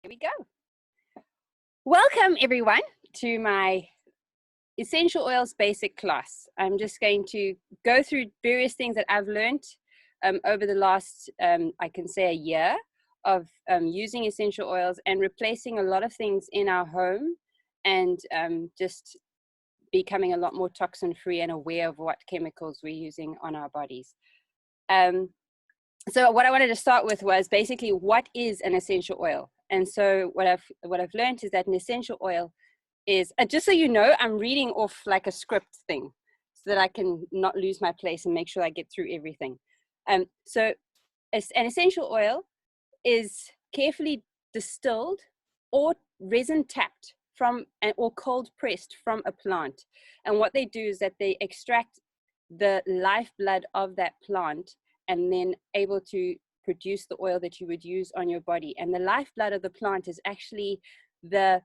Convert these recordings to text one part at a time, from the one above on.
Here we go. Welcome everyone to my essential oils basic class. I'm just going to go through various things that I've learned over the last, I can say, a year of using essential oils and replacing a lot of things in our home, and just becoming a lot more toxin free and aware of what chemicals we're using on our bodies. So what I wanted to start with was basically, what is an essential oil? And so what I've learned is that an essential oil is, just so you know, I'm reading off like a script thing so that I can not lose my place and make sure I get through everything. So an essential oil is carefully distilled or resin tapped from, or cold pressed from a plant. And what they do is that they extract the lifeblood of that plant and then able to produce the oil that you would use on your body. And the lifeblood of the plant is actually the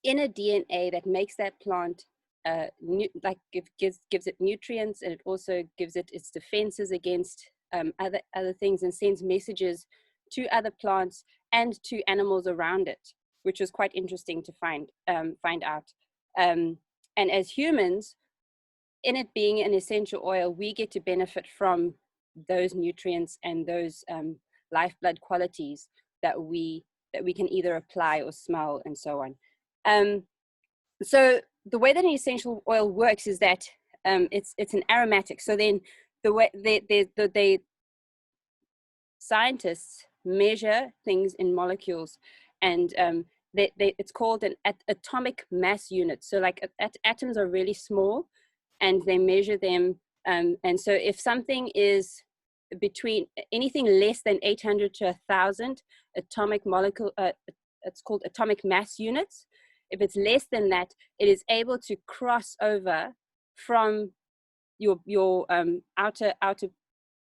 inner DNA that makes that plant gives it nutrients, and it also gives it its defenses against other things, and sends messages to other plants and to animals around it, which was quite interesting to find out. And as humans, in it being an essential oil, we get to benefit from those nutrients and those lifeblood qualities that we can either apply or smell and so on. So the way that an essential oil works is that it's an aromatic. So then the way they scientists measure things in molecules, and it's called an atomic mass unit. So like atoms are really small, and they measure them. And so if something is between anything less than 800 to 1,000 atomic molecule, it's called atomic mass units. If it's less than that, it is able to cross over from your outer,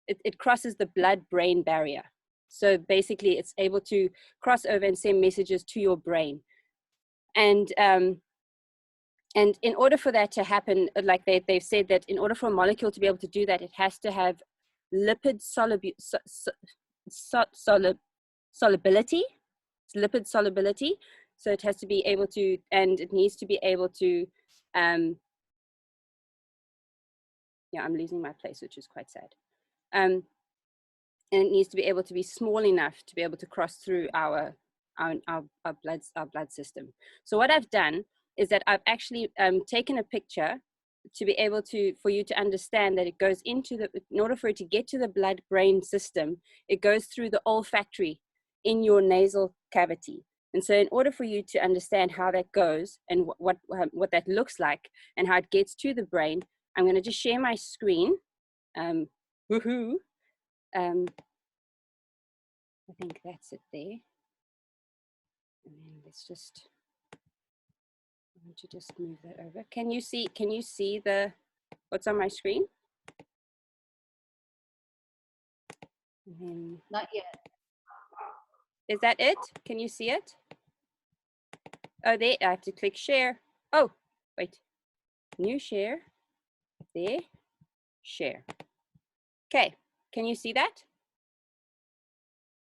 it crosses the blood-brain barrier. So basically it's able to cross over and send messages to your brain. And in order for that to happen, like they've said that in order for a molecule to be able to do that, it has to have lipid solubility. It's lipid solubility. So it has to be able to, and it needs to be able to, yeah, I'm losing my place, which is quite sad. And it needs to be able to be small enough to be able to cross through our blood system. So what I've done is that I've actually taken a picture to be able to, for you to understand that it goes into the, in order for it to get to the blood-brain system, it goes through the olfactory in your nasal cavity. And so in order for you to understand how that goes and what that looks like and how it gets to the brain, I'm going to just share my screen. Woohoo! I think that's it there. And then let's just, I want to just move that over. Can you see the, what's on my screen? And then, not yet. Is that it? Can you see it? Oh, there, I have to click share. Oh, wait, new share, there, share. Okay, can you see that?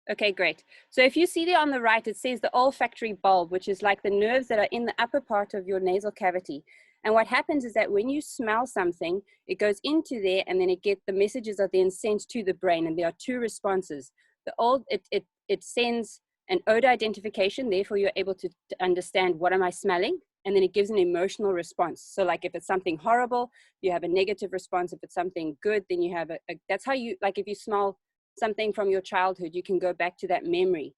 Okay, great. So if you see there on the right, it says the olfactory bulb, which is like the nerves that are in the upper part of your nasal cavity. And what happens is that when you smell something, it goes into there, and then the messages are then sent to the brain, and there are two responses. It sends an odor identification, therefore you're able to understand what am I smelling, and then it gives an emotional response. So like if it's something horrible, you have a negative response. If it's something good, then you have that's how you, like if you smell something from your childhood, you can go back to that memory.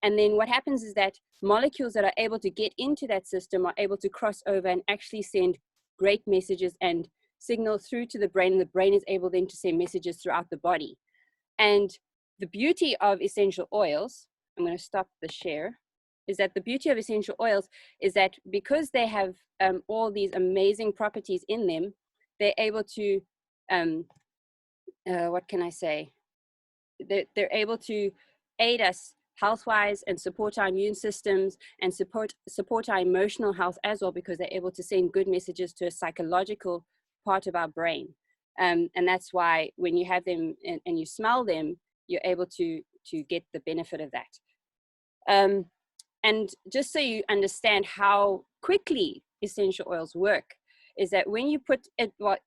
And then what happens is that molecules that are able to get into that system are able to cross over and actually send great messages and signal through to the brain, and the brain is able then to send messages throughout the body. And the beauty of essential oils, I'm going to stop the share, is that the beauty of essential oils is that because they have all these amazing properties in them, they're able to, what can I say? They're able to aid us health-wise and support our immune systems and support our emotional health as well, because they're able to send good messages to a psychological part of our brain. And that's why when you have them and you smell them, you're able to get the benefit of that. And just so you understand how quickly essential oils work, is that when you put it, well,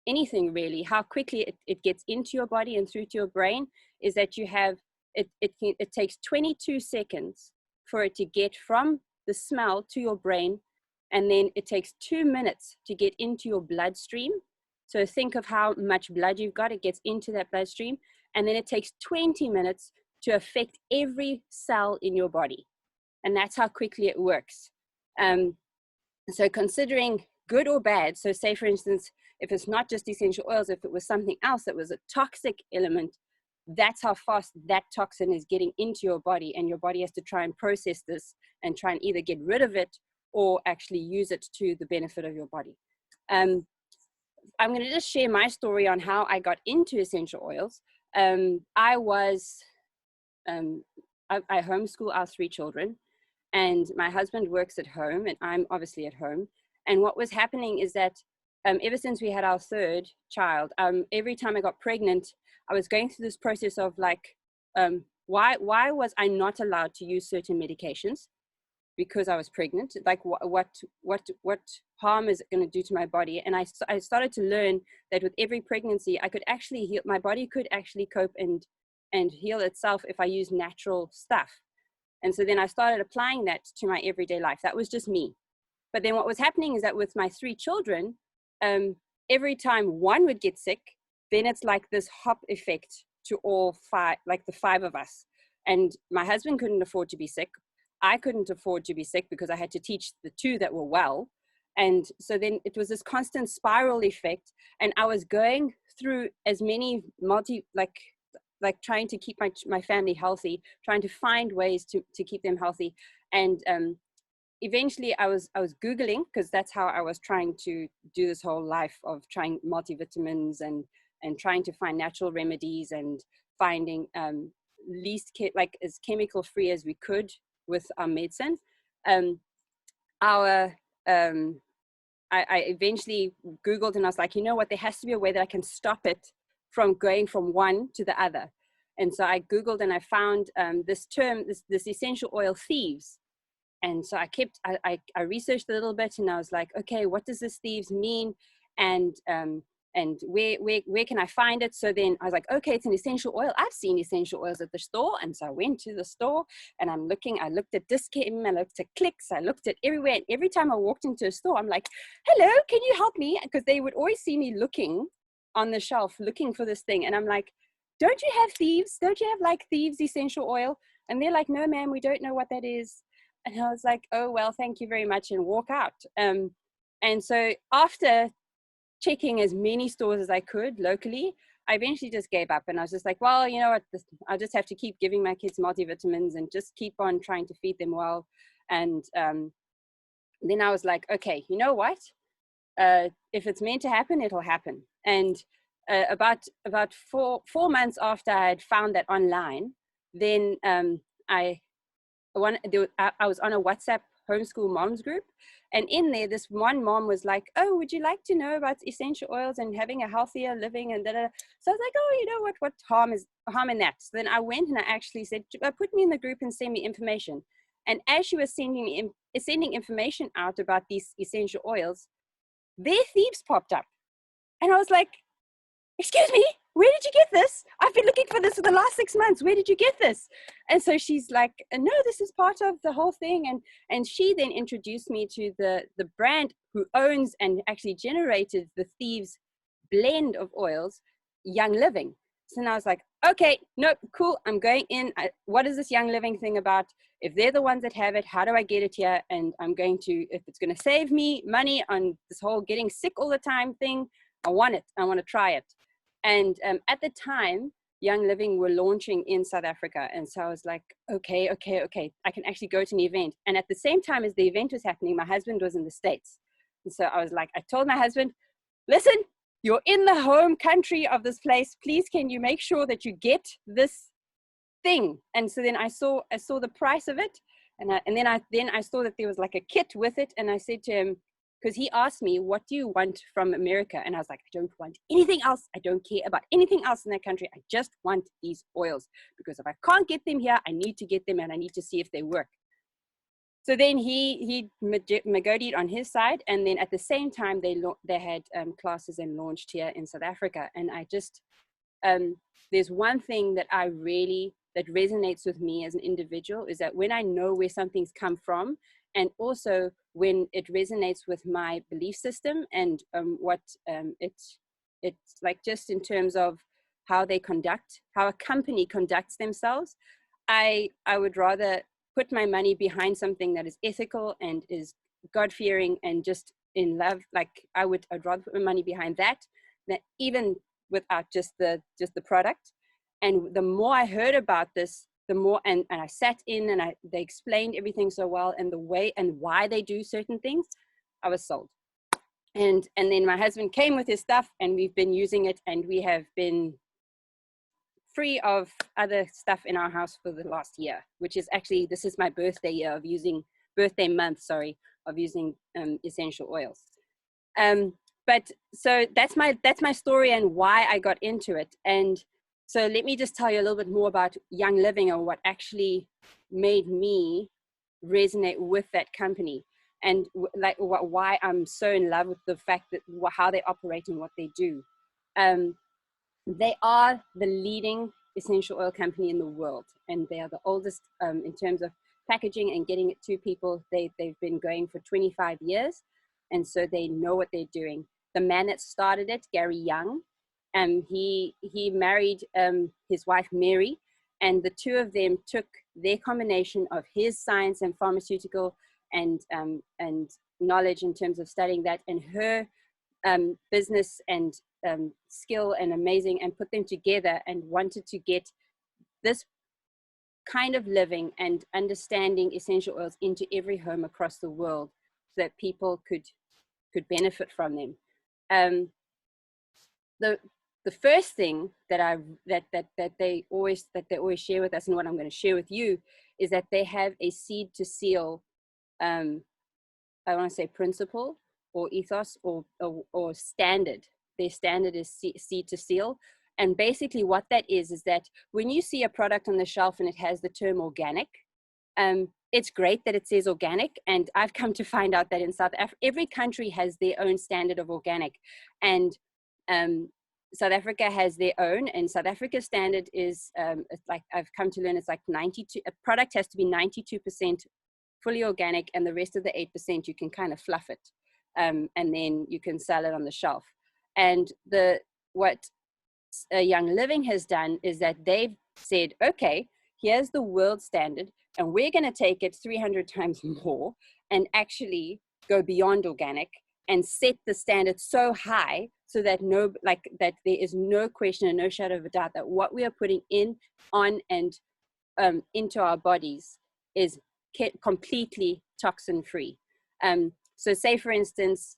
anything really, how quickly it gets into your body and through to your brain, is that you have, it takes 22 seconds for it to get from the smell to your brain. And then it takes 2 minutes to get into your bloodstream. So think of how much blood you've got, it gets into that bloodstream. And then it takes 20 minutes to affect every cell in your body. And that's how quickly it works. So considering good or bad, so say for instance, if it's not just essential oils, if it was something else that was a toxic element, that's how fast that toxin is getting into your body, and your body has to try and process this and try and either get rid of it or actually use it to the benefit of your body. I'm going to just share my story on how I got into essential oils. I homeschool our 3 children, and my husband works at home, and I'm obviously at home. And what was happening is that ever since we had our 3rd child, every time I got pregnant, I was going through this process of like, why was I not allowed to use certain medications because I was pregnant? Like what harm is it going to do to my body? And I started to learn that with every pregnancy, I could actually heal, my body could actually cope and heal itself if I use natural stuff. And so then I started applying that to my everyday life. That was just me. But then what was happening is that with my 3 children, every time one would get sick, then it's like this hop effect to all 5, like the 5 of us. And my husband couldn't afford to be sick. I couldn't afford to be sick because I had to teach the 2 that were well. And so then it was this constant spiral effect. And I was going through as many like trying to keep my family healthy, trying to find ways to keep them healthy. And eventually I was Googling, because that's how I was trying to do this whole life of trying multivitamins and trying to find natural remedies and finding like as chemical free as we could with our medicine. I eventually Googled, and I was like, you know what, there has to be a way that I can stop it from going from one to the other. And so I Googled and I found this term, this essential oil thieves. And so I researched a little bit, and I was like, okay, what does this thieves mean? And where can I find it? So then I was like, okay, it's an essential oil. I've seen essential oils at the store. And so I went to the store and I looked at Dischem, I looked at Clicks, I looked at everywhere. And every time I walked into a store, I'm like, hello, can you help me? Because they would always see me looking on the shelf, looking for this thing. And I'm like, don't you have thieves? Don't you have like thieves essential oil? And they're like, no, ma'am, we don't know what that is. And I was like, oh, well, thank you very much, and walk out. And so after checking as many stores as I could locally, I eventually just gave up. And I was just like, well, you know what, I just have to keep giving my kids multivitamins and just keep on trying to feed them well. And then I was like, okay, you know what? If it's meant to happen, it'll happen. And about 4 months after I had found that online, then I was on a WhatsApp homeschool moms group, and in there this one mom was like, oh, would you like to know about essential oils and having a healthier living and da-da. So I was like, oh, you know what harm in that? So then I went and I actually said, put me in the group and send me information. And as she was sending information out about these essential oils, their thieves popped up. And I was like, excuse me, where did you get this? I've been looking for this for the last 6 months. Where did you get this? And so she's like, no, this is part of the whole thing. And she then introduced me to the brand who owns and actually generated the thieves blend of oils, Young Living. So now I was like, okay, nope, cool, I'm going in. What is this Young Living thing about? If they're the ones that have it, how do I get it here? And I'm going to, if it's going to save me money on this whole getting sick all the time thing, I want it. I want to try it. And at the time, Young Living were launching in South Africa. And so I was like, okay, I can actually go to an event. And at the same time as the event was happening, my husband was in the States. And so I was like, I told my husband, listen, you're in the home country of this place. Please, can you make sure that you get this thing? And so then I saw the price of it. And then I saw that there was like a kit with it. And I said to him, because he asked me, what do you want from America? And I was like, I don't want anything else. I don't care about anything else in that country. I just want these oils, because if I can't get them here, I need to get them and I need to see if they work. So then he Magodied on his side, and then at the same time they had classes and launched here in South Africa. And I just there's one thing that that resonates with me as an individual, is that when I know where something's come from, and also when it resonates with my belief system and what it's like, just in terms of how a company conducts themselves, I would rather put my money behind something that is ethical and is God-fearing and just in love. Like I'd rather put my money behind that even without just the product. And the more I heard about this, the more, and I sat in and they explained everything so well, and the way and why they do certain things, I was sold. And then my husband came with his stuff, and we've been using it, and we have been free of other stuff in our house for the last year, which is actually, this is my birthday month, sorry, of using essential oils. But so that's my story and why I got into it. And so let me just tell you a little bit more about Young Living, and what actually made me resonate with that company, and like why I'm so in love with the fact that how they operate and what they do. They are the leading essential oil company in the world, and they are the oldest in terms of packaging and getting it to people. They've been going for 25 years, and so they know what they're doing. The man that started it, Gary Young, he married his wife Mary, and the two of them took their combination of his science and pharmaceutical and knowledge in terms of studying that, and her business and skill and amazing, and put them together and wanted to get this kind of living and understanding essential oils into every home across the world, so that people could benefit from them. The first thing that they always share with us, and what I'm going to share with you, is that they have a seed to seal, I want to say principle or ethos or standard. Their standard is seed to seal. And basically what that is that when you see a product on the shelf and it has the term organic, it's great that it says organic. And I've come to find out that in South Africa, every country has their own standard of organic. And South Africa has their own, and South Africa's standard is, it's like, I've come to learn, it's like 92, a product has to be 92% fully organic, and the rest of the 8% you can kind of fluff it, and then you can sell it on the shelf. And what Young Living has done is that they've said, okay, here's the world standard, and we're going to take it 300 times more and actually go beyond organic and set the standard so high so that that there is no question and no shadow of a doubt that what we are putting on and into our bodies is completely toxin free. So say for instance,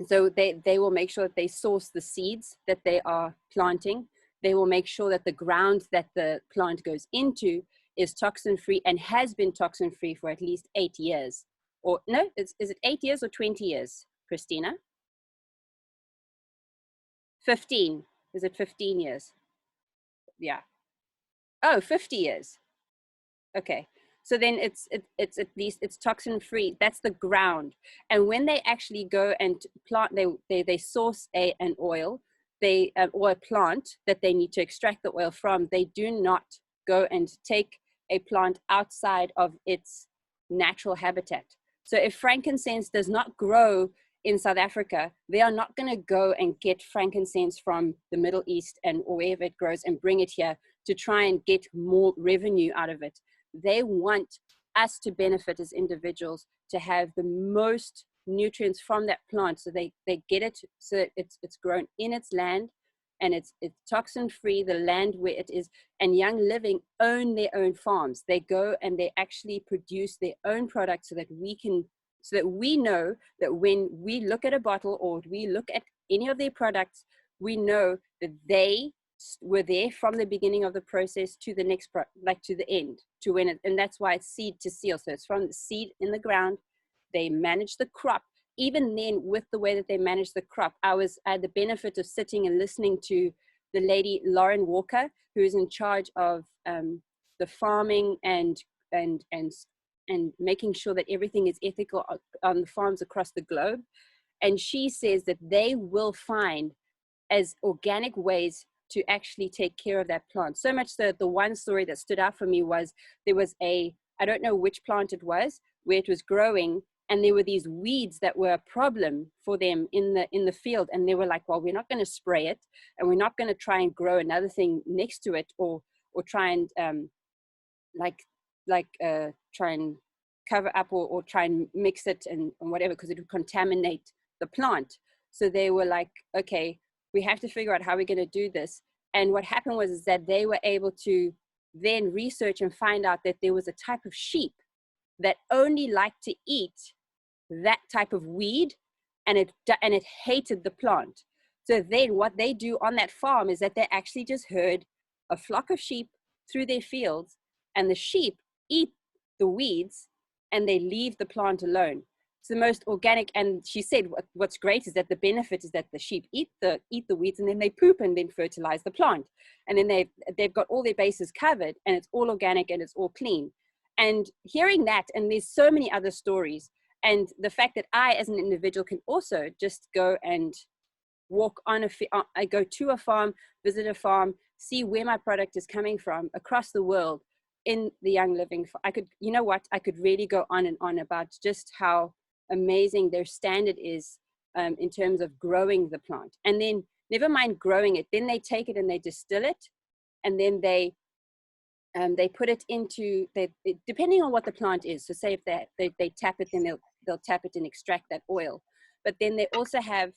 so they will make sure that they source the seeds that they are planting. They will make sure that the ground that the plant goes into is toxin free and has been toxin free for at least 8 years. Or no, is it 8 years or 20 years, Christina? 15. Is it 15 years? Yeah. Oh, 50 years. Okay. So then it's at least it's toxin free. That's the ground. And when they actually go and plant, they source an oil, or a plant that they need to extract the oil from. They do not go and take a plant outside of its natural habitat. So if frankincense does not grow in South Africa, they are not going to go and get frankincense from the Middle East or wherever it grows and bring it here to try and get more revenue out of it. They want us to benefit as individuals, to have the most nutrients from that plant, so they get it, so it's grown in its land, and it's toxin free, the land where it is. And Young Living own their own farms. They go and they actually produce their own products, so that we know that when we look at a bottle or we look at any of their products, we know that they were there from the beginning of the process to the next, to the end, to when it, and that's why it's seed to seal. So it's from the seed in the ground. They manage the crop. Even then, with the way that they manage the crop, I had the benefit of sitting and listening to the lady Lauren Walker, who is in charge of the farming and and making sure that everything is ethical on the farms across the globe. And she says that they will find as organic ways to actually take care of that plant. So much so, the one story that stood out for me was there was I don't know which plant it was, where it was growing, and there were these weeds that were a problem for them in the field. And they were like, well, we're not going to spray it, and we're not going to try and grow another thing next to it, or try and try and cover up, or try and mix it and whatever, because it would contaminate the plant. So they were like, okay, we have to figure out how we're going to do this. And what happened was is that they were able to then research and find out that there was a type of sheep that only liked to eat that type of weed, and it hated the plant. So then what they do on that farm is that they actually just herd a flock of sheep through their fields, and the sheep eat the weeds and they leave the plant alone. It's the most organic. And she said what's great is that the benefit is that the sheep eat the weeds, and then they poop and then fertilize the plant, and then they've got all their bases covered, and it's all organic and it's all clean. And hearing that, and there's so many other stories, and the fact that I as an individual can also just go and walk on I go to a farm, visit a farm, see where my product is coming from across the world in the Young Living. I could really go on and on about just how amazing their standard is in terms of growing the plant. And then never mind growing it, then they take it and they distill it, and then they put it into, depending on what the plant is. So say if they tap it, then they'll tap it and extract that oil. But then they also have,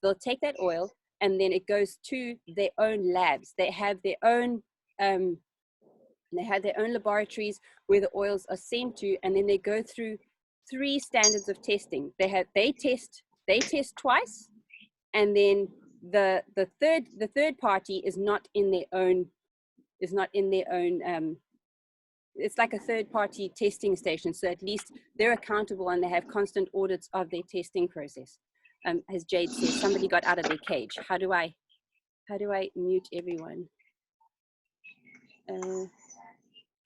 they'll take that oil, and then it goes to their own labs. They have their own laboratories where the oils are sent to, and then they go through 3 standards of testing. They test twice, and then the third party is not in their own. It's like a third party testing station. So at least they're accountable, and they have constant audits of their testing process. As Jade says, somebody got out of their cage. How do I mute everyone? There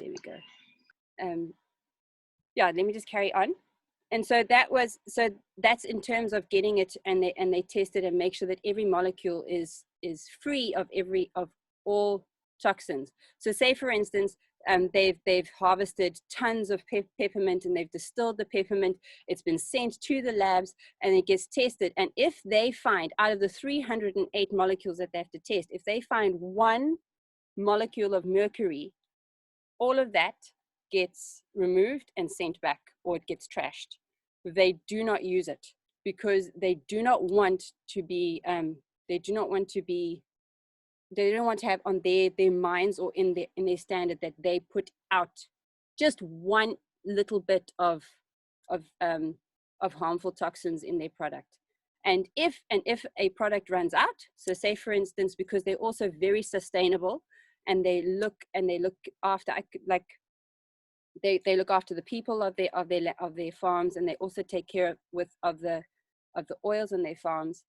we go. Yeah, let me just carry on. And so that's in terms of getting it, and they test it and make sure that every molecule is free of all toxins. So say for instance, they've harvested tons of peppermint, and they've distilled the peppermint. It's been sent to the labs, and it gets tested. And if they find, out of the 308 molecules that they have to test, if they find 1 molecule of mercury, all of that gets removed and sent back, or it gets trashed. They do not use it because they do not want to have on their minds or in their standard that they put out just 1 little bit of harmful toxins in their product. And if a product runs out, so say for instance, because they're also very sustainable, and they look after, they look after the people of their farms, and they also take care of the oils in their farms.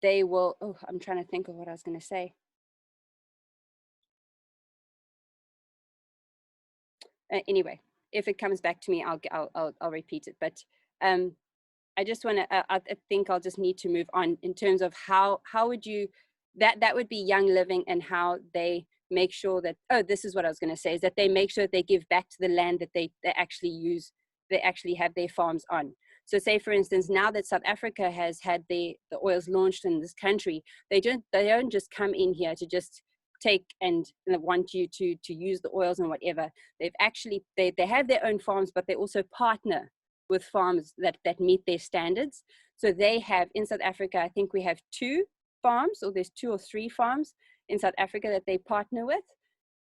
They will. Oh, I'm trying to think of what I was going to say. Anyway, if it comes back to me, I'll repeat it. But I just want to. I think I'll just need to move on in terms of how would you. That would be Young Living, and how they make sure that, this is what I was going to say, is that they make sure that they give back to the land that they actually use, they actually have their farms on. So say for instance, now that South Africa has had the oils launched in this country, they don't just come in here to just take and want you to use the oils and whatever. They've actually, they have their own farms, but they also partner with farms that meet their standards. So they have, in South Africa, I think we have 2 farms, or there's 2 or 3 farms in South Africa that they partner with,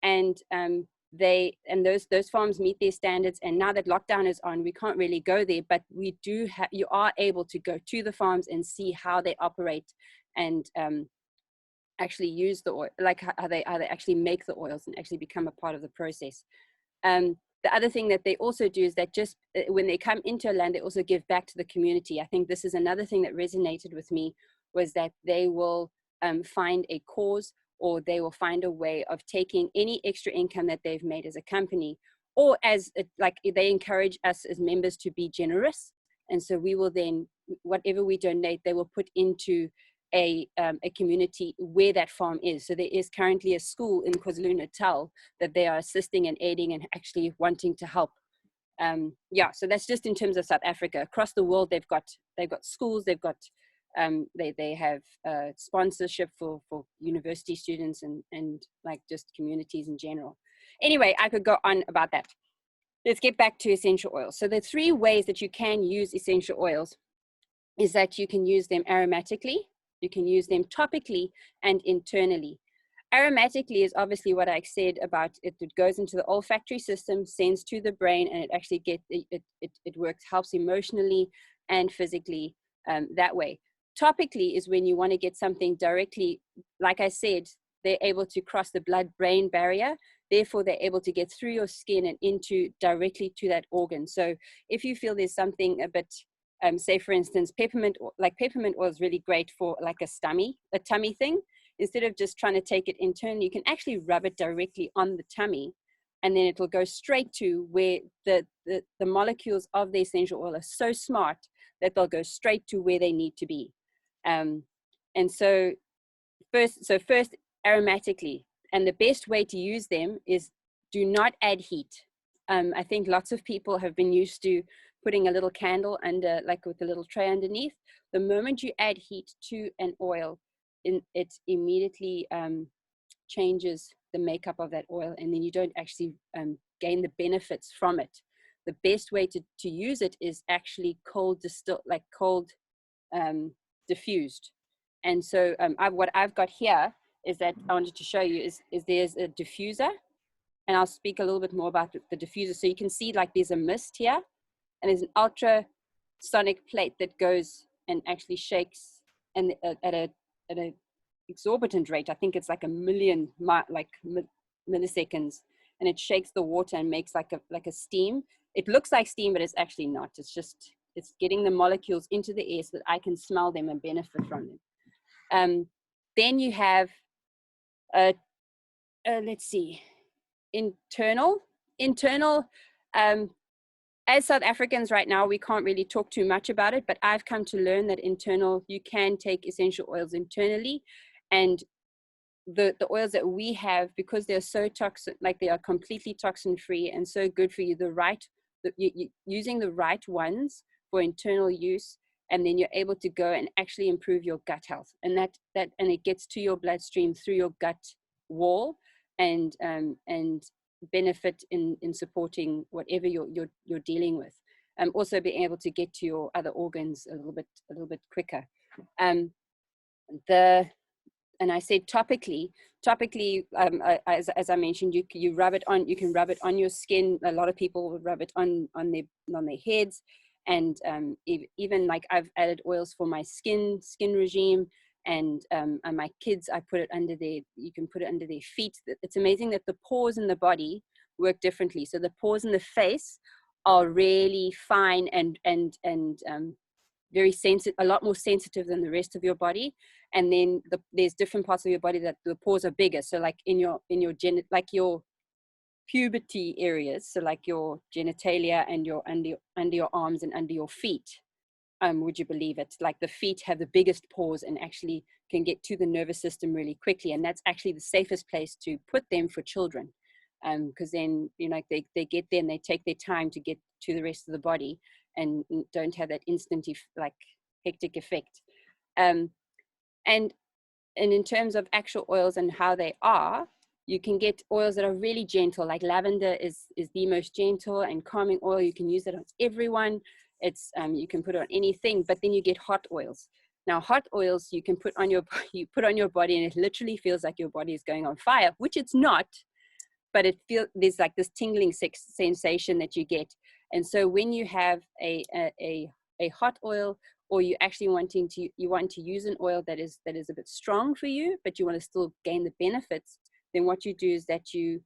and those farms meet their standards. And now that lockdown is on, we can't really go there, but you are able to go to the farms and see how they operate, and actually use the oil, like how they actually make the oils and actually become a part of the process. The other thing that they also do is that just when they come into a land, they also give back to the community. I think this is another thing that resonated with me, was that they will find a cause, or they will find a way of taking any extra income that they've made as a company, or as like they encourage us as members to be generous. And so we will then, whatever we donate, they will put into a community where that farm is. So there is currently a school in KwaZulu-Natal that they are assisting and aiding and actually wanting to help. Yeah, so that's just in terms of South Africa. Across the world, they've got schools, they've got they have sponsorship for university students and like just communities in general. Anyway, I could go on about that. Let's get back to essential oils. So the 3 ways that you can use essential oils is that you can use them aromatically, you can use them topically, and internally. Aromatically is obviously what I said about it. It goes into the olfactory system, sends to the brain, and it actually it works, helps emotionally and physically that way. Topically is when you want to get something directly, like I said, they're able to cross the blood-brain barrier. Therefore, they're able to get through your skin and into directly to that organ. So if you feel there's something a bit, say for instance, peppermint oil is really great for like a tummy thing. Instead of just trying to take it internally, you can actually rub it directly on the tummy, and then it'll go straight to where the molecules of the essential oil are so smart that they'll go straight to where they need to be. And so first aromatically, and the best way to use them is do not add heat. I think lots of people have been used to putting a little candle under, like with a little tray underneath. The moment you add heat to an oil, it immediately changes the makeup of that oil, and then you don't actually gain the benefits from it. The best way to use it is actually cold diffused. And so what I've got here is that I wanted to show you is there's a diffuser, and I'll speak a little bit more about the diffuser. So you can see like there's a mist here, and there's an ultrasonic plate that goes and actually shakes, and at a exorbitant rate. I think it's like 1 million milliseconds, and it shakes the water and makes like a steam. It looks like steam, but it's actually not. It's getting the molecules into the air so that I can smell them and benefit from them. Then you have let's see, internal. As South Africans right now, we can't really talk too much about it, but I've come to learn that internal, you can take essential oils internally, and the oils that we have, because they're so toxic, like they are completely toxin free and so good for you, using the right ones for internal use, and then you're able to go and actually improve your gut health, and and it gets to your bloodstream through your gut wall, and benefit in supporting whatever you're dealing with. Also being able to get to your other organs a little bit quicker. And I said topically, as I mentioned, you rub it on. You can rub it on your skin. A lot of people would rub it on their heads, and even like I've added oils for my skin regime, and my kids, I put it under you can put it under their feet. It's amazing that the pores in the body work differently. So the pores in the face are really fine and very sensitive, a lot more sensitive than the rest of your body. And then there's different parts of your body that the pores are bigger. So like in your like your puberty areas, so like your genitalia and your under your arms and under your feet. Would you believe it? Like the feet have the biggest pores and actually can get to the nervous system really quickly. And that's actually the safest place to put them for children. Because then, they get there and they take their time to get to the rest of the body and don't have that instant, like hectic effect. And in terms of actual oils and how they are, you can get oils that are really gentle, like lavender is the most gentle and calming oil. You can use it on everyone. It's you can put it on anything, but then you get hot oils. Now, hot oils you can put on your body, and it literally feels like your body is going on fire, which it's not, but there's like this tingling sensation that you get. And so when you have a hot oil, or you actually want to use an oil that is a bit strong for you, but you want to still gain the benefits, then what you do is that you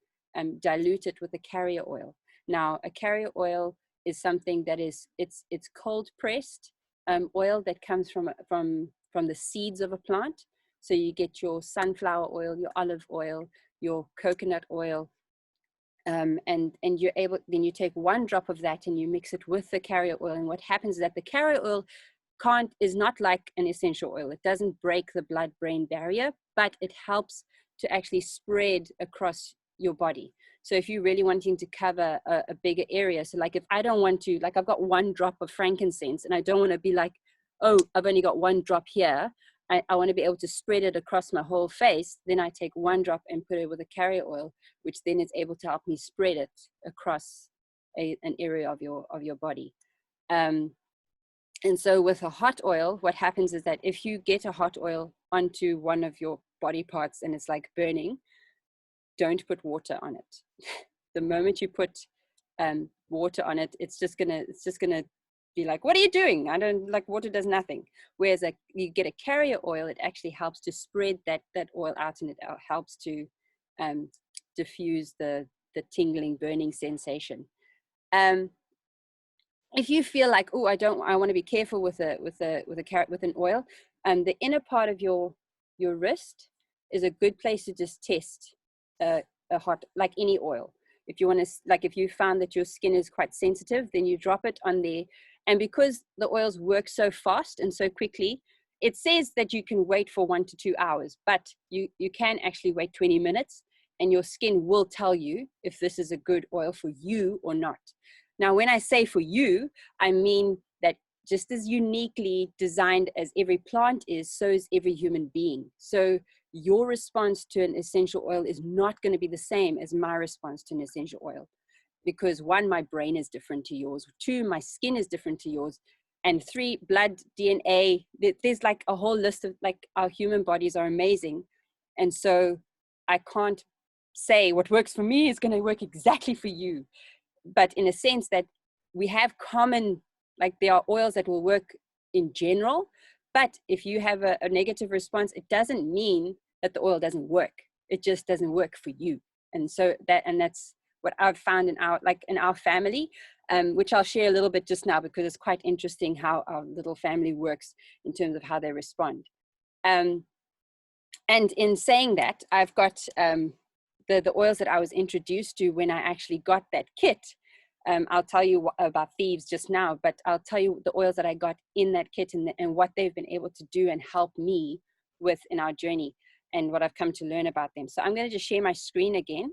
dilute it with a carrier oil. Now, a carrier oil is something that it's cold pressed oil that comes from the seeds of a plant. So you get your sunflower oil, your olive oil, your coconut oil, And you're able, then you take 1 drop of that and you mix it with the carrier oil. And what happens is that the carrier oil is not like an essential oil. It doesn't break the blood-brain barrier, but it helps to actually spread across your body. So if you're really wanting to cover a bigger area, so like if I don't want to, like I've got 1 drop of frankincense and I don't want to be like, oh, I've only got 1 drop here. I want to be able to spread it across my whole face. Then I take 1 drop and put it with a carrier oil, which then is able to help me spread it across an area of your body. And so with a hot oil, what happens is that if you get a hot oil onto one of your body parts and it's like burning, don't put water on it. The moment you put water on it, it's just gonna be like, what are you doing? I don't like, water does nothing. Whereas you get a carrier oil, it actually helps to spread that oil out, and it helps to diffuse the tingling, burning sensation. If you feel like, oh, I want to be careful with an oil, the inner part of your wrist is a good place to just test a hot, like any oil. If you want to, like if you found that your skin is quite sensitive, then you drop it on there. And because the oils work so fast and so quickly, it says that you can wait for 1 to 2 hours, but you can actually wait 20 minutes and your skin will tell you if this is a good oil for you or not. Now, when I say for you, I mean that just as uniquely designed as every plant is, so is every human being. So your response to an essential oil is not going to be the same as my response to an essential oil. Because 1, my brain is different to yours. 2, my skin is different to yours. And 3, blood, DNA, there's like a whole list of, like, our human bodies are amazing. And so I can't say what works for me is going to work exactly for you. But in a sense that we have common, like there are oils that will work in general, but if you have a negative response, it doesn't mean that the oil doesn't work. It just doesn't work for you. And so that's what I've found in our family, which I'll share a little bit just now, because it's quite interesting how our little family works in terms of how they respond. And in saying that, I've got the oils that I was introduced to when I actually got that kit. I'll tell you about thieves just now, but I'll tell you the oils that I got in that kit and what they've been able to do and help me with in our journey and what I've come to learn about them. So I'm going to just share my screen again.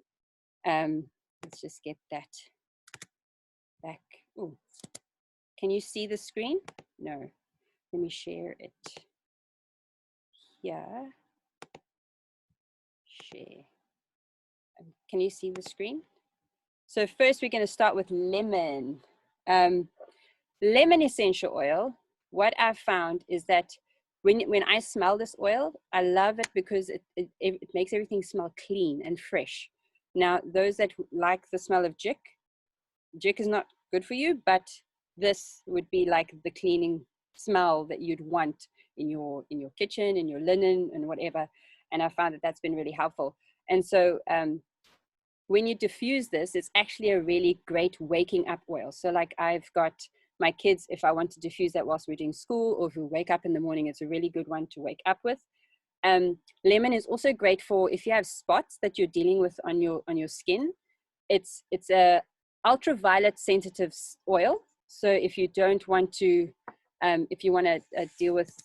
Let's just get that back. Ooh. Can you see the screen? No. Let me share it here. Share. Can you see the screen? So first we're going to start with lemon. Lemon essential oil, what I've found is that when I smell this oil, I love it because it makes everything smell clean and fresh. Now, those that like the smell of jik is not good for you, but this would be like the cleaning smell that you'd want in your kitchen, in your linen and whatever. And I found that that's been really helpful. And so when you diffuse this, it's actually a really great waking up oil. So like I've got my kids, if I want to diffuse that whilst we're doing school or if we wake up in the morning, it's a really good one to wake up with. Lemon is also great for if you have spots that you're dealing with on your skin. It's a ultraviolet sensitive oil. So if you don't want to, if you want to deal with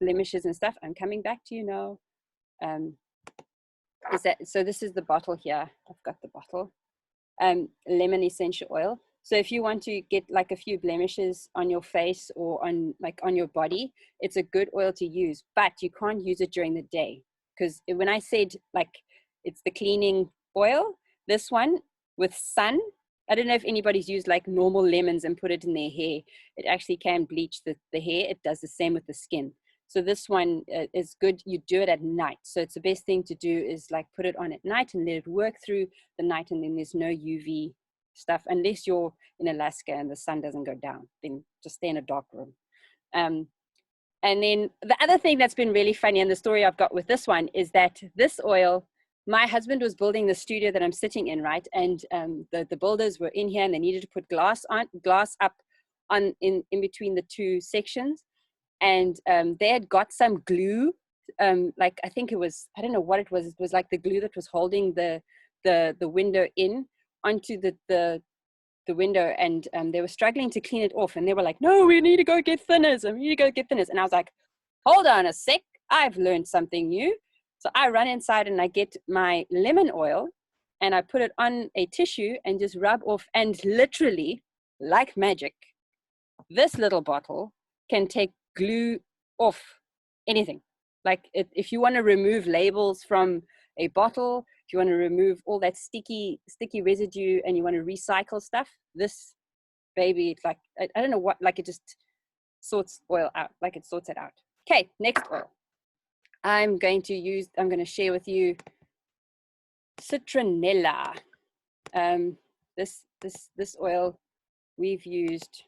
blemishes and stuff, I'm coming back to you now. So this is the bottle here. I've got the bottle. Lemon essential oil. So if you want to get like a few blemishes on your face or on your body, it's a good oil to use, but you can't use it during the day. Because when I said like it's the cleaning oil, this one with sun, I don't know if anybody's used like normal lemons and put it in their hair. It actually can bleach the hair. It does the same with the skin. So this one is good. You do it at night. So it's the best thing to do is like put it on at night and let it work through the night, and then there's no UV stuff unless you're in Alaska and the sun doesn't go down. Then just stay in a dark room. And then the other thing that's been really funny, and the story I've got with this one is that this oil, my husband was building the studio that I'm sitting in, right? And the builders were in here and they needed to put glass up in between the two sections. And they had got some glue, like I think it was, I don't know what it was. It was like the glue that was holding the the window in onto the window, and they were struggling to clean it off, and they were like, no, we need to go get thinners, and we need to go get thinners. And I was like, hold on a sec, I've learned something new. So I run inside and I get my lemon oil and I put it on a tissue and just rub off, and literally, like magic, this little bottle can take glue off anything. Like if you want to remove labels from a bottle, if you want to remove all that sticky residue and you want to recycle stuff, this baby, it's like, I don't know what, like it just sorts oil out, like it sorts it out. Okay, next oil. I'm going to share with you citronella. This oil we've used.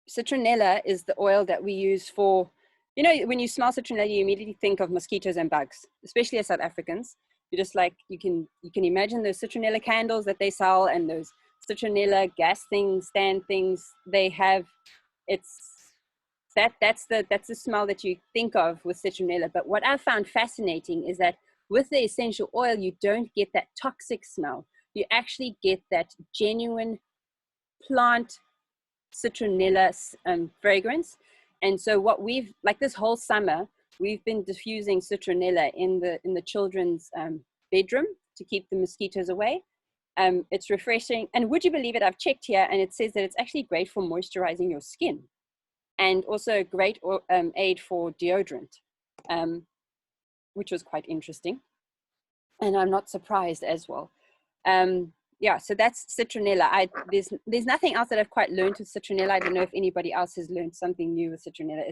Citronella is the oil that we use for, you know, when you smell citronella, you immediately think of mosquitoes and bugs, especially as South Africans. You're just like, you can imagine those citronella candles that they sell and those citronella gas things, stand things they have. That's the smell that you think of with citronella. But what I found fascinating is that with the essential oil, you don't get that toxic smell. You actually get that genuine plant citronella fragrance. And so what we've, like this whole summer, we've been diffusing citronella in the children's bedroom to keep the mosquitoes away. It's refreshing. And would you believe it, I've checked here and it says that it's actually great for moisturizing your skin, and also a great aid for deodorant, which was quite interesting. And I'm not surprised as well. Yeah, so that's citronella. There's nothing else that I've quite learned with citronella. I don't know if anybody else has learned something new with citronella.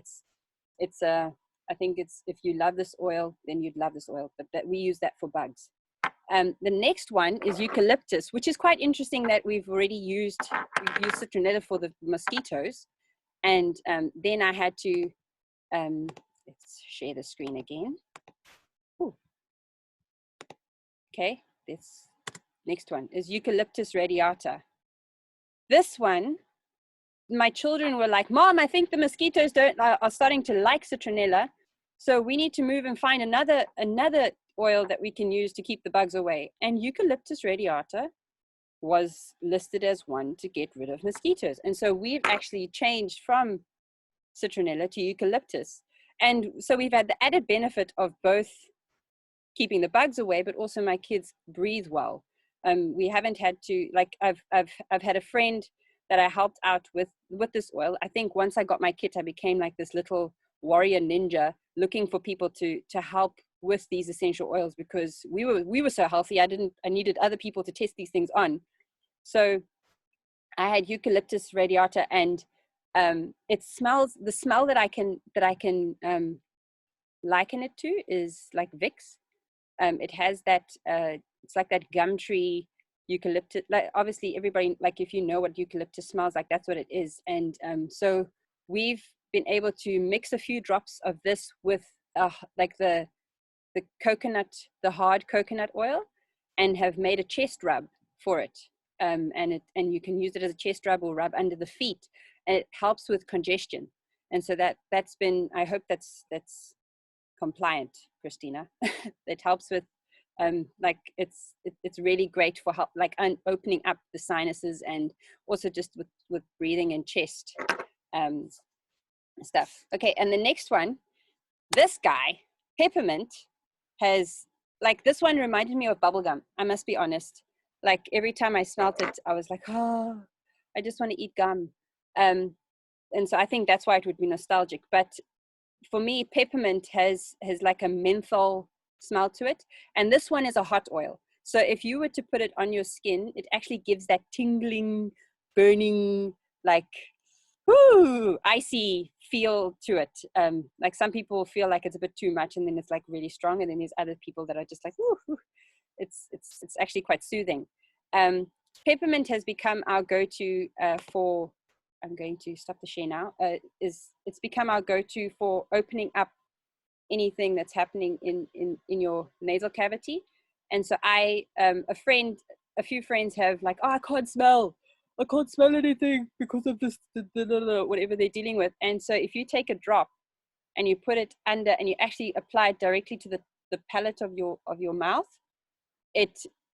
I think it's, if you love this oil, then you'd love this oil, but that we use that for bugs. The next one is eucalyptus, which is quite interesting that we've used citronella for the mosquitoes. And then I had to, let's share the screen again. Ooh. Okay, this next one is eucalyptus radiata. This one, my children were like, Mom, I think the mosquitoes are starting to like citronella. So we need to move and find another oil that we can use to keep the bugs away. And eucalyptus radiata was listed as one to get rid of mosquitoes. And so we've actually changed from citronella to eucalyptus. And so we've had the added benefit of both keeping the bugs away, but also my kids breathe well. We haven't had to, like, I've had a friend that I helped out with this oil. I think once I got my kit, I became like this little warrior ninja looking for people to help with these essential oils, because we were so healthy. I needed other people to test these things on. So I had eucalyptus radiata, and it smells, the smell that I can liken it to is like Vicks. It has that, it's like that gum tree eucalyptus, like obviously everybody, like if you know what eucalyptus smells like, that's what it is. And so we've been able to mix a few drops of this with like the coconut, the hard coconut oil, and have made a chest rub for it. And you can use it as a chest rub or rub under the feet, and it helps with congestion. And so that's been, I hope that's compliant, Christina. It helps with like it's really great for help, like opening up the sinuses, and also just with breathing and chest stuff. Okay, and the next one, this guy, peppermint, has, like, this one reminded me of bubblegum, I must be honest. Like every time I smelt it, I was like, oh, I just want to eat gum. And so I think that's why it would be nostalgic. But for me, peppermint has like a menthol smell to it. And this one is a hot oil. So if you were to put it on your skin, it actually gives that tingling, burning, like, whoo, icy feel to it. Like some people feel like it's a bit too much, and then it's like really strong. And then there's other people that are just like, whoo, it's actually quite soothing. Peppermint has become our go-to for, I'm going to stop the share now, it's become our go-to for opening up anything that's happening in your nasal cavity. And so a few friends have like, oh, I can't smell anything because of this, whatever they're dealing with. And so if you take a drop and you put it under, and you actually apply it directly to the palate of your mouth,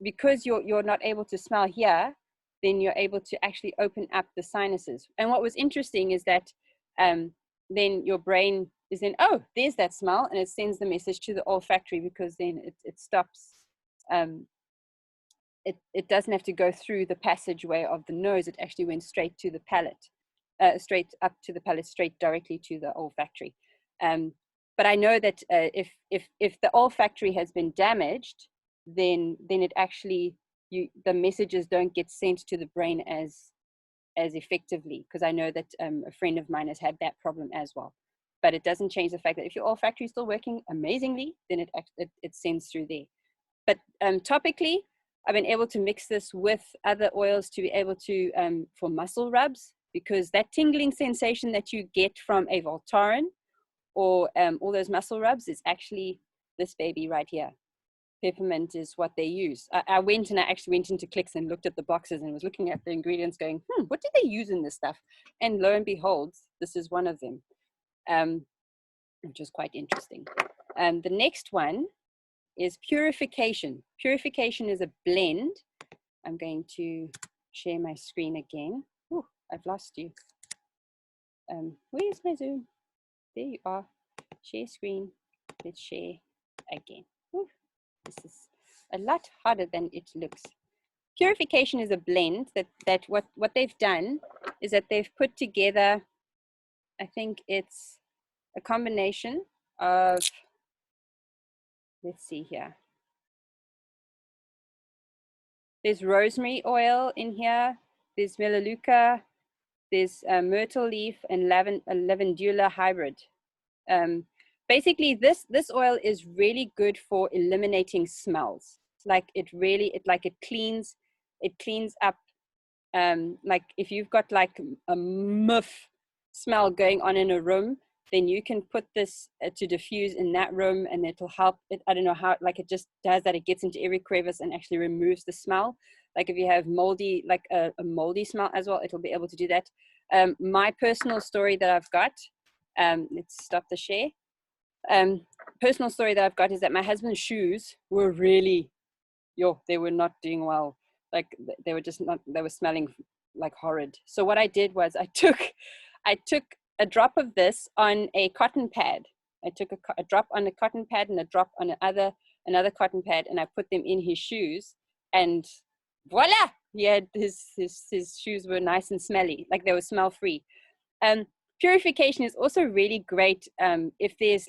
because you're not able to smell here, then you're able to actually open up the sinuses. And what was interesting is that then your brain is then, oh, there's that smell, and it sends the message to the olfactory, because then it stops. It doesn't have to go through the passageway of the nose. It actually went straight to the palate, straight up to the palate, straight directly to the olfactory. But I know that if the olfactory has been damaged, then it actually, the messages don't get sent to the brain as effectively, because I know that a friend of mine has had that problem as well. But it doesn't change the fact that if your olfactory is still working amazingly, then it sends through there. But topically, I've been able to mix this with other oils to be able to, for muscle rubs, because that tingling sensation that you get from a Voltaren or all those muscle rubs is actually this baby right here. Peppermint is what they use. I actually went into Clicks and looked at the boxes and was looking at the ingredients going, what do they use in this stuff? And lo and behold, this is one of them, which is quite interesting. The next one is purification. Purification is a blend. I'm going to share my screen again. Oh, I've lost you. Where's my Zoom? There you are. Share screen. Let's share again. Ooh, this is a lot harder than it looks. Purification is a blend that what they've done is that they've put together, I think it's a combination of, let's see here. There's rosemary oil in here. There's melaleuca. There's myrtle leaf and lavandula hybrid. Basically, this oil is really good for eliminating smells. Like it cleans up. Like if you've got like a muff smell going on in a room, then you can put this to diffuse in that room, and it'll help it. I don't know how, like it just does that. It gets into every crevice and actually removes the smell. Like if you have moldy, like a moldy smell as well, it'll be able to do that. My personal story that I've got, let's stop the share. Personal story that I've got is that my husband's shoes were really, they were not doing well. Like they were just not, they were smelling like horrid. So what I did was I took a drop of this on a cotton pad. I took a drop on a cotton pad and a drop on another cotton pad, and I put them in his shoes, and voila, he had his shoes were nice and smelly, like they were smell free. Purification is also really great if there's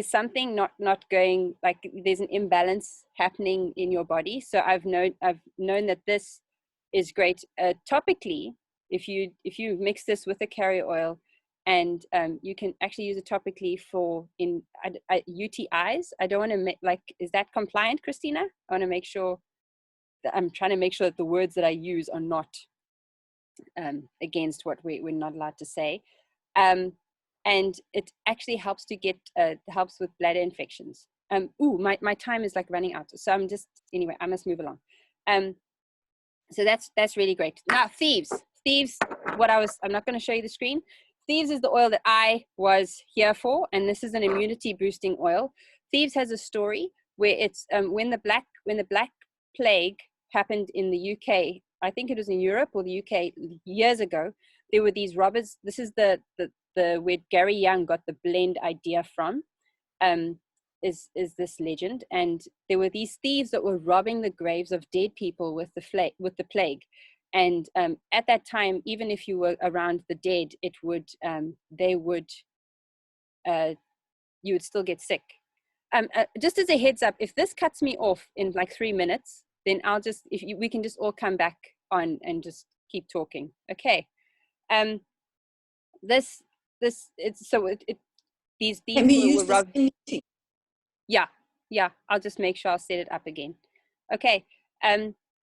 something not going, like there's an imbalance happening in your body. So I've known that this is great topically. If you mix this with a carrier oil, and you can actually use it topically for UTIs. I don't want to make, like, is that compliant, Christina? I want to make sure that I'm trying to make sure that the words that I use are not against what we're not allowed to say. And it actually helps to get helps with bladder infections. My time is like running out, so anyway, I must move along. So that's really great. Now thieves, I'm not going to show you the screen. Thieves is the oil that I was here for, and this is an immunity boosting oil. Thieves has a story where it's when the Black Plague happened in the UK. I think it was in Europe or the UK years ago. There were these robbers. This is the where Gary Young got the blend idea from. Is this legend, and there were these thieves that were robbing the graves of dead people with the plague, and at that time, even if you were around the dead, you would still get sick. Just as a heads up, if this cuts me off in like 3 minutes, then we can just all come back on and just keep talking. Okay. These were robbed. Yeah, I'll just make sure I'll set it up again. Okay.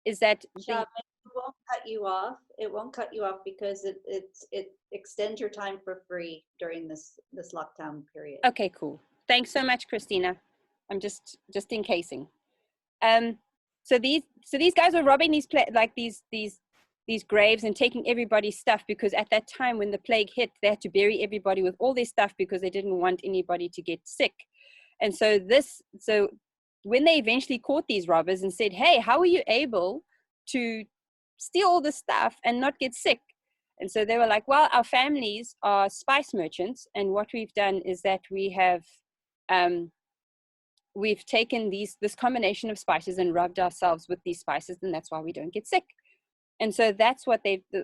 Is that Shab, it won't cut you off. It won't cut you off because it extends your time for free during this lockdown period. Okay, cool. Thanks so much, Christina. I'm just encasing. So these guys were robbing these graves and taking everybody's stuff, because at that time when the plague hit, they had to bury everybody with all their stuff because they didn't want anybody to get sick. And so when they eventually caught these robbers and said, hey, how are you able to steal all this stuff and not get sick? And so they were like, well, our families are spice merchants, and what we've done is that we've taken this combination of spices and rubbed ourselves with these spices, and that's why we don't get sick. And so that's what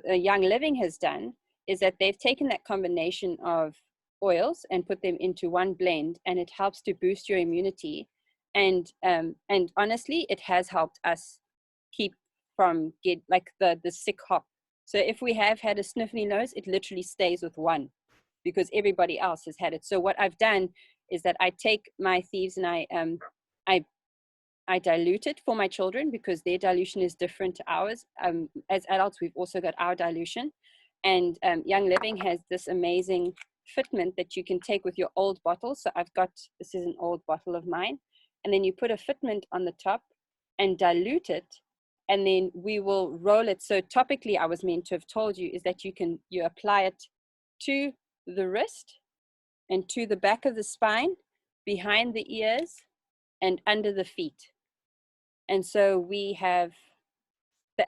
Young Living has done, is that they've taken that combination of oils and put them into one blend, and it helps to boost your immunity. And honestly, it has helped us keep from the sick hop. So if we have had a sniffly nose, it literally stays with one, because everybody else has had it. So what I've done is that I take my thieves and I dilute it for my children, because their dilution is different to ours. As adults, we've also got our dilution. And Young Living has this amazing fitment that you can take with your old bottle. So this is an old bottle of mine. And then you put a fitment on the top and dilute it. And then we will roll it. So topically, I was meant to have told you, is that you apply it to the wrist and to the back of the spine, behind the ears, and under the feet. And so we have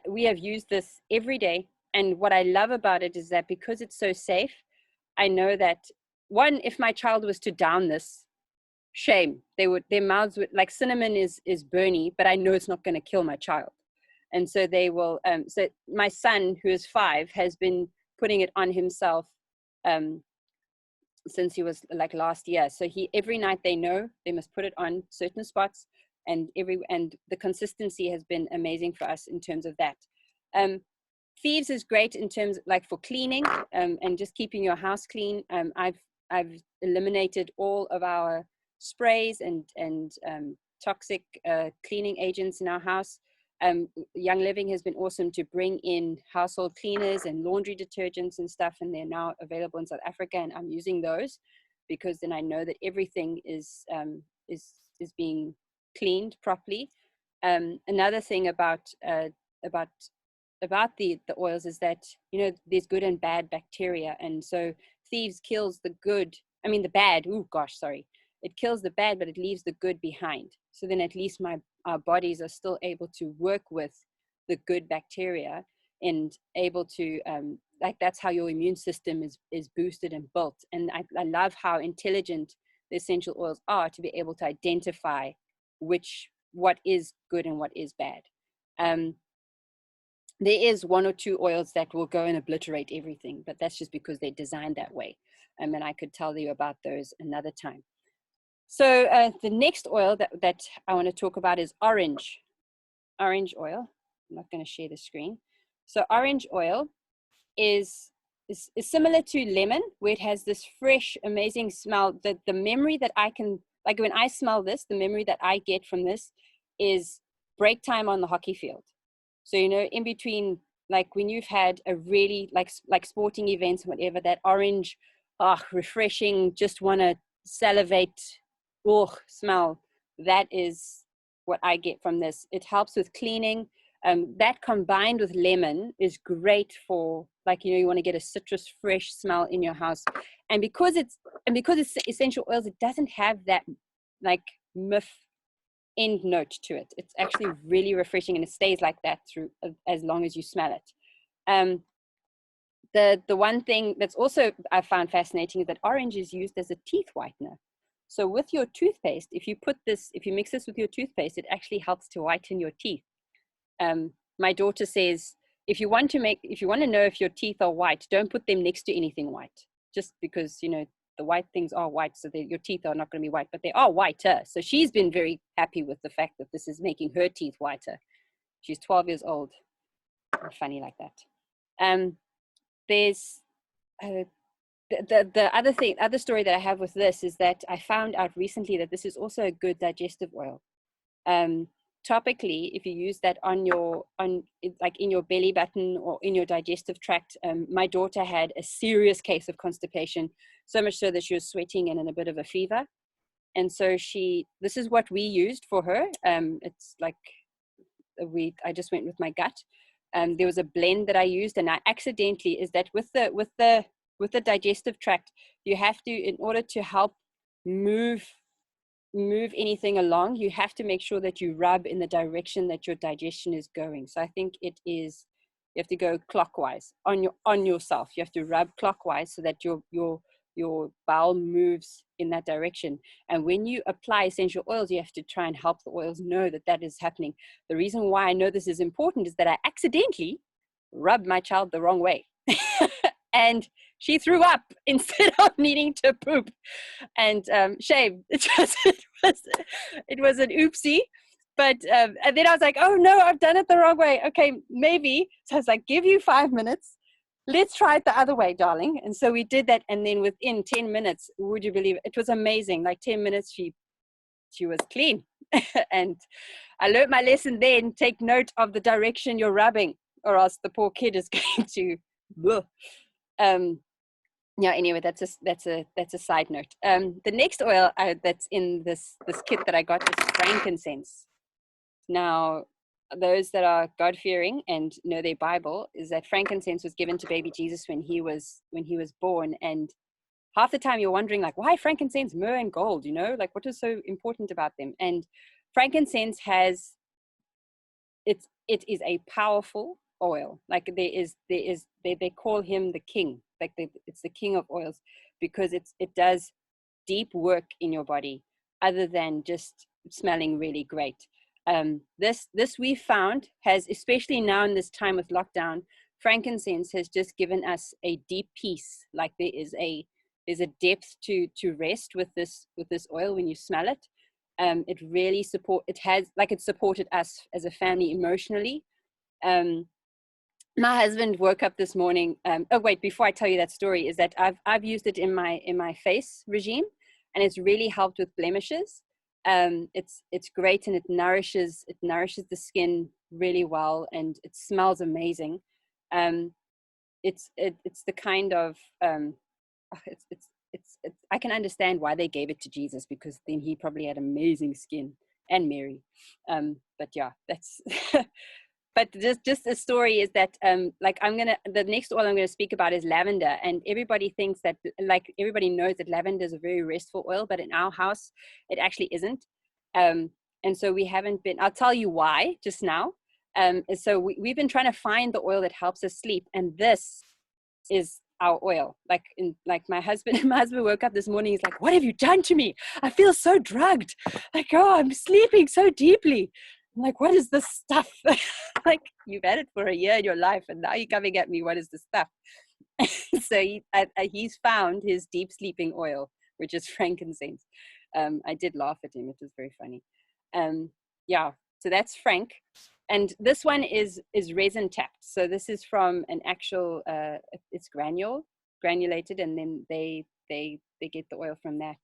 used this every day. And what I love about it is that because it's so safe, I know that, one, if my child was to down this, shame, their mouths would, like, cinnamon is burny, but I know it's not going to kill my child. And so they will, so my son, who is 5, has been putting it on himself since he was like last year. So every night they know they must put it on certain spots, and the consistency has been amazing for us in terms of that. Thieves is great in terms like for cleaning and just keeping your house clean. I've eliminated all of our sprays and toxic cleaning agents in our house. Young Living has been awesome to bring in household cleaners and laundry detergents and stuff, and they're now available in South Africa, and I'm using those because then I know that everything is being cleaned properly. Another thing about the oils is that, you know, there's good and bad bacteria, and so thieves kills the bad. Oh gosh, sorry. It kills the bad, but it leaves the good behind. So then at least our bodies are still able to work with the good bacteria and able to, that's how your immune system is boosted and built. And I love how intelligent the essential oils are to be able to identify what is good and what is bad. There is 1 or 2 oils that will go and obliterate everything, but that's just because they're designed that way. And I could tell you about those another time. So the next oil that I want to talk about is orange oil. I'm not going to share the screen. So orange oil is similar to lemon, where it has this fresh, amazing smell. The memory that I can, like when I smell this, the memory that I get from this is break time on the hockey field. So, you know, in between, like when you've had a really like sporting events, whatever, that orange, refreshing, just want to salivate, smell. That is what I get from this. It helps with cleaning. That combined with lemon is great for, like, you know, you want to get a citrus fresh smell in your house. And because it's essential oils, it doesn't have that like miff end note to it. It's actually really refreshing, and it stays like that through as long as you smell it. The one thing that's also I found fascinating is that orange is used as a teeth whitener. So with your toothpaste, if you mix this with your toothpaste, it actually helps to whiten your teeth. My daughter says, if you want to know if your teeth are white, don't put them next to anything white, just because, you know, the white things are white, so your teeth are not going to be white, but they are whiter. So she's been very happy with the fact that this is making her teeth whiter. She's 12 years old. Funny like that. There's the other story that I have with this is that I found out recently that this is also a good digestive oil. Topically, if you use that like in your belly button or in your digestive tract, my daughter had a serious case of constipation, so much so that she was sweating and in a bit of a fever. And so this is what we used for her. It's like I just went with my gut. There was a blend that I used, and I accidentally, is that with the digestive tract, you have to, in order to help move move anything along, you have to make sure that you rub in the direction that your digestion is going. So I think it is, you have to go clockwise on yourself. You have to rub clockwise so that your bowel moves in that direction. And when you apply essential oils, you have to try and help the oils know that that is happening. The reason why I know this is important is that I accidentally rubbed my child the wrong way. And she threw up instead of needing to poop. And shame, it was an oopsie. But and then I was like, oh no, I've done it the wrong way. Okay, maybe. So I was like, give you 5 minutes. Let's try it the other way, darling. And so we did that. And then within 10 minutes, would you believe it? It was amazing. Like 10 minutes, she was clean. And I learned my lesson then. Take note of the direction you're rubbing, or else the poor kid is going to yeah, anyway, that's a side note. The next oil that's in this kit that I got is frankincense. Now, those that are God-fearing and know their Bible, is that frankincense was given to baby Jesus when he was born. And half the time you're wondering, like, why frankincense, myrrh, and gold? You know, like, what is so important about them? And frankincense has, it is a powerful oil. Like they call him the king. Like it's the king of oils, because it does deep work in your body other than just smelling really great. This we found has, especially now in this time with lockdown, frankincense has just given us a deep peace. Like there's a depth to rest with this oil when you smell it. It really it supported us as a family emotionally. My husband woke up this morning. Oh wait, before I tell you that story, is that I've used it in my face regime, and it's really helped with blemishes. It's great, and it nourishes the skin really well, and it smells amazing. It's the kind of it's I can understand why they gave it to Jesus, because then he probably had amazing skin, and Mary. But yeah, that's but just a story is that like the next oil I'm gonna speak about is lavender. And everybody thinks that, like, everybody knows that lavender is a very restful oil, but in our house it actually isn't. And so we haven't been, I'll tell you why just now. So we've been trying to find the oil that helps us sleep, and this is our oil. Like my husband woke up this morning, he's like, what have you done to me? I feel so drugged. Like, oh, I'm sleeping so deeply. I'm like, what is this stuff? Like, you've had it for a year in your life, and now you're coming at me, what is this stuff? So he's found his deep sleeping oil, which is frankincense. I did laugh at him, it was very funny. Yeah, so that's Frank. And this one is resin tapped. So this is from an actual, it's granulated, and then they get the oil from that.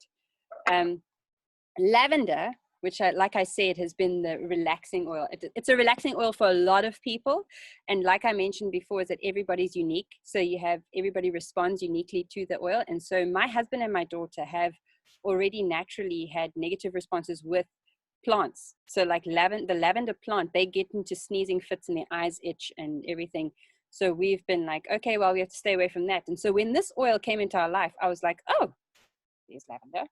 Lavender, which like I said, has been the relaxing oil. It's a relaxing oil for a lot of people. And like I mentioned before, is that everybody's unique. So everybody responds uniquely to the oil. And so my husband and my daughter have already naturally had negative responses with plants. So like the lavender plant, they get into sneezing fits and their eyes itch and everything. So we've been like, okay, well, we have to stay away from that. And so when this oil came into our life, I was like, oh, there's lavender.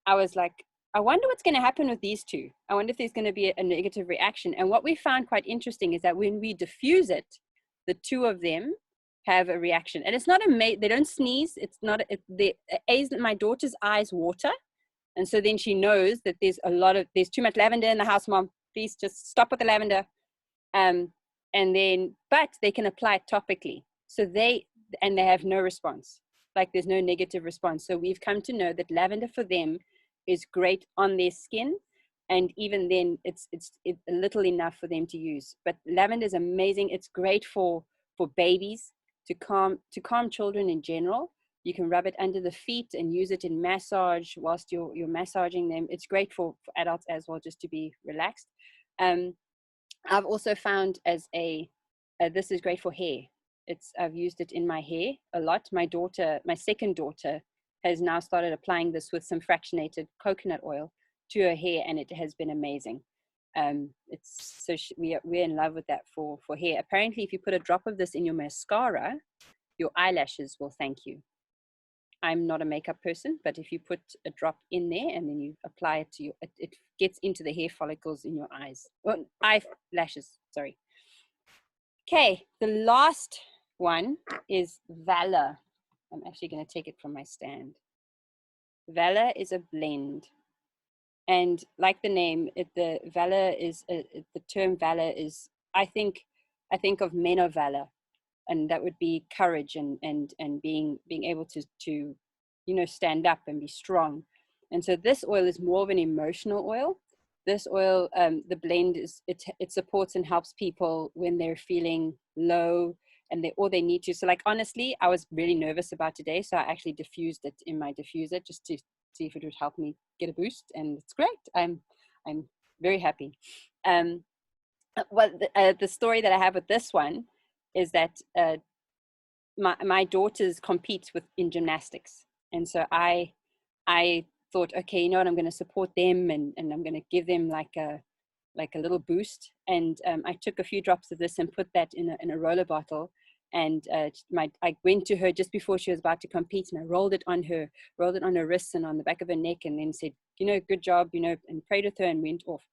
I was like, I wonder what's going to happen with these two. I wonder if there's going to be a negative reaction. And what we found quite interesting is that when we diffuse it, the two of them have a reaction. And it's not they don't sneeze. It's not, my daughter's eyes water. And so then she knows that there's too much lavender in the house, Mom. Please just stop with the lavender. And then, but they can apply it topically. So they have no response. Like there's no negative response. So we've come to know that lavender for them is great on their skin. And even then it's a little enough for them to use. But lavender is amazing. It's great for babies, to calm children in general. You can rub it under the feet and use it in massage whilst you're massaging them. It's great for adults as well, just to be relaxed. I've also found this is great for hair. I've used it in my hair a lot. My second daughter has now started applying this with some fractionated coconut oil to her hair, and it has been amazing. We're in love with that for hair. Apparently, if you put a drop of this in your mascara, your eyelashes will thank you. I'm not a makeup person, but if you put a drop in there and then you apply it to it gets into the hair follicles in your eyes, or eyelashes, sorry. Okay, the last one is Valor. I'm actually going to take it from my stand. Valor is a blend. And like the name, the valor is the term valor is, I think of men of valor, and that would be courage and being able to stand up and be strong. And so this oil is more of an emotional oil. This oil, the blend is it supports and helps people when they're feeling low and they need to. So like honestly, I was really nervous about today, so I actually diffused it in my diffuser just to see if it would help me get a boost, and it's great. I'm very happy. Well, the story that I have with this one is that my daughters compete in gymnastics, and so I thought, okay, you know what, I'm going to support them, and I'm going to give them like a little boost. And I took a few drops of this and put that in a roller bottle. And I went to her just before she was about to compete, and I rolled it on her wrists and on the back of her neck, and then said, good job, and prayed with her and went off.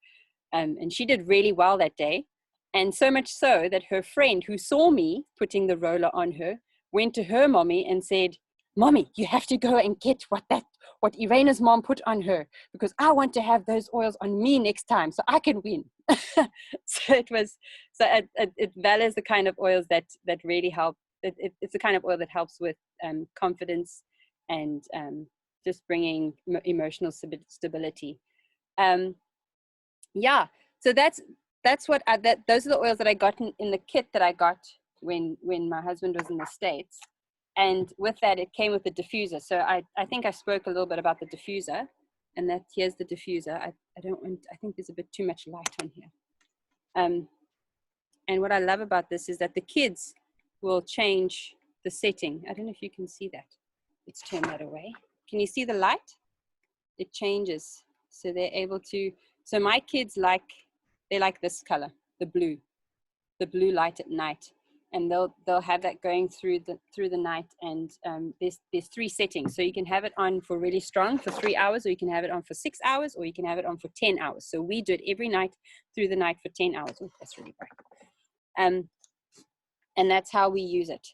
And she did really well that day. And so much so that her friend who saw me putting the roller on her went to her mommy and said, Mommy, you have to go and get what Irina's mom put on her, because I want to have those oils on me next time so I can win. So Valor is the kind of oils that really help. It's the kind of oil that helps with confidence and just bringing emotional stability. Yeah, so that's what those are the oils that I got in the kit that I got when my husband was in the States. And with that, it came with the diffuser. So I think I spoke a little bit about the diffuser, and here's the diffuser. I think there's a bit too much light on here. And what I love about this is that the kids will change the setting. I don't know if you can see that. Let's turn that away. Can you see the light? It changes. So they're able to, so my kids they like this color, the blue light at night. And they'll have that going through the night. And there's 3 settings. So you can have it on for really strong for 3 hours, or you can have it on for 6 hours, or you can have it on for 10 hours. So we do it every night through the night for 10 hours. Oh, that's really bright. And that's how we use it.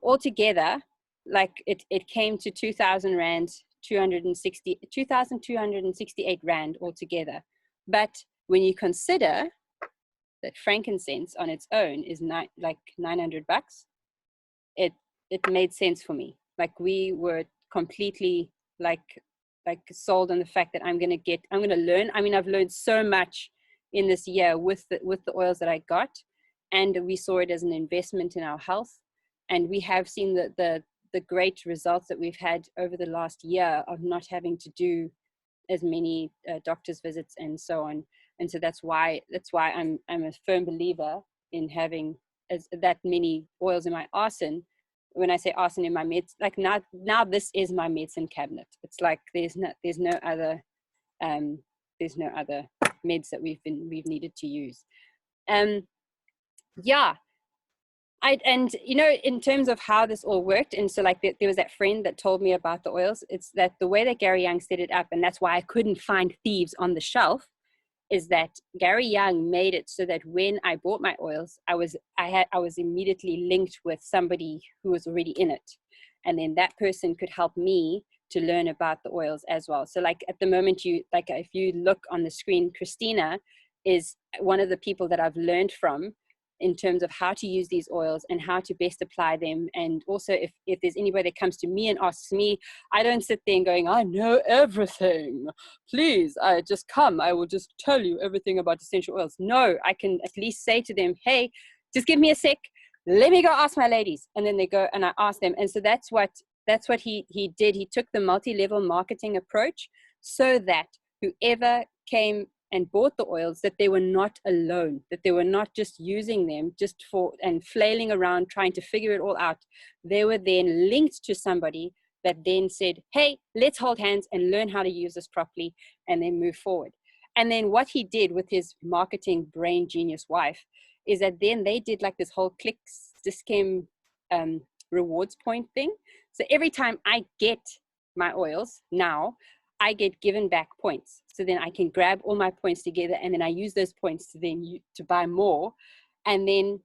Altogether, like it came to 2,000 Rand, 2,268 Rand altogether. But when you consider that frankincense on its own is like $900, it made sense for me. Like we were completely like sold on the fact that I'm going to learn. I mean, I've learned so much in this year with the oils that I got, and we saw it as an investment in our health. And we have seen the great results that we've had over the last year of not having to do as many doctor's visits and so on. And so that's why I'm a firm believer in having that many oils in my arsenal. When I say arsenal, in my meds, like now this is my medicine cabinet. It's like there's no other meds that we've needed to use. Yeah. And in terms of how this all worked, and so like there was that friend that told me about the oils. It's that the way that Gary Young set it up, and that's why I couldn't find thieves on the shelf, is that Gary Young made it so that when I bought my oils, I was immediately linked with somebody who was already in it, and then that person could help me to learn about the oils as well. So like at the moment, if you look on the screen, Christina is one of the people that I've learned from in terms of how to use these oils and how to best apply them. And also if there's anybody that comes to me and asks me, I don't sit there and going, I know everything. Please, just come. I will just tell you everything about essential oils. No, I can at least say to them, hey, just give me a sec. Let me go ask my ladies. And then they go and I ask them. And so that's what he did. He took the multi-level marketing approach so that whoever came and bought the oils, that they were not alone, that they were not just using them just and flailing around trying to figure it all out. They were then linked to somebody that then said, hey, let's hold hands and learn how to use this properly and then move forward. And then what he did with his marketing brain genius wife is that then they did like this whole Clicks Dischem rewards point thing. So every time I get my oils now, I get given back points. So then I can grab all my points together, and then I use those points to then to buy more. And then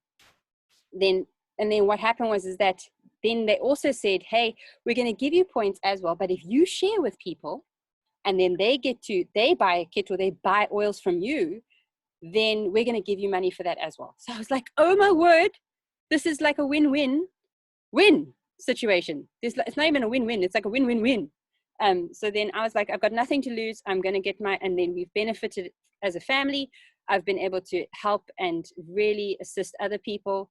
what happened was is that then they also said, hey, we're going to give you points as well, but if you share with people and then they buy a kit or they buy oils from you, then we're going to give you money for that as well. So I was like, oh my word, this is like a win-win situation. It's not even a win-win, it's like a win-win-win. So then I was like, I've got nothing to lose. I'm going to get and then we've benefited as a family. I've been able to help and really assist other people.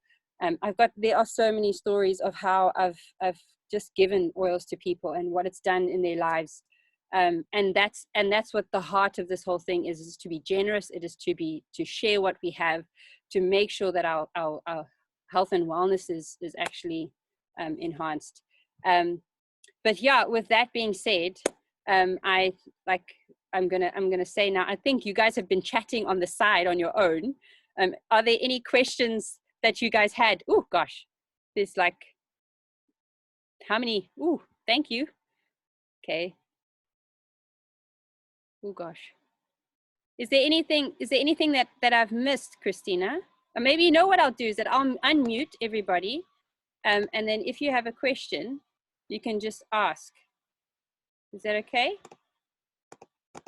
There are so many stories of how I've just given oils to people and what it's done in their lives. And that's what the heart of this whole thing is to be generous. It is to share what we have, to make sure that our health and wellness is actually enhanced. But yeah, with that being said, I'm gonna say now, I think you guys have been chatting on the side on your own. Are there any questions that you guys had? Oh gosh, there's like, how many? Oh, thank you. Okay. Oh gosh. Is there anything that I've missed, Christina? Or maybe you know what I'll do is that I'll unmute everybody. And then if you have a question, you can just ask. Is that okay?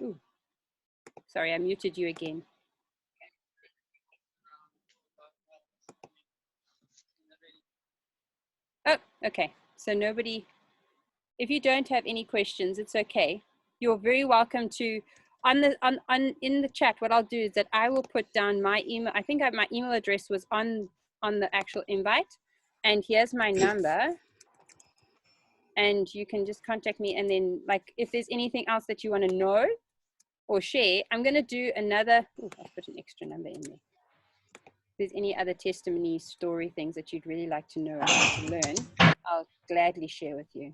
Ooh. Sorry, I muted you again. Oh, okay. So nobody, if you don't have any questions, it's okay. You're very welcome to, in the chat, what I'll do is that I will put down my email. I think my email address was on the actual invite. And here's my number. And you can just contact me. And then like, if there's anything else that you want to know or share, I'm going to do another, I'll put an extra number in there. If there's any other testimony, story, things that you'd really like to know or to learn, I'll gladly share with you.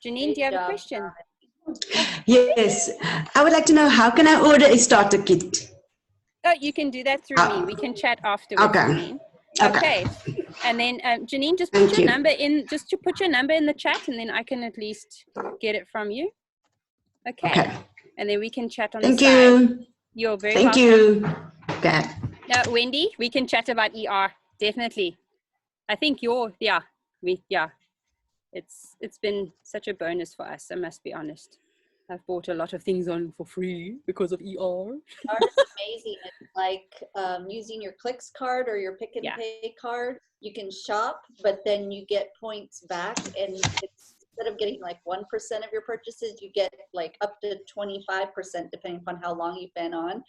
Janine, do you have a question? Yes, I would like to know, how can I order a starter kit? Oh, you can do that through me. We can chat afterwards, okay. Janine. Okay. And then Janine, just put your number in, put your number in the chat, and then I can at least get it from you. Okay. And then we can chat on the side. Thank you. You're very welcome. Thank you. Okay. Now, Wendy, we can chat about ER, definitely. I think it's been such a bonus for us, I must be honest. I've bought a lot of things on for free because of ER. It's amazing. It's like using your Clicks card or your Pick and Pay card. You can shop, but then you get points back, and instead of getting like 1% of your purchases, you get like up to 25%, depending upon how long you've been on,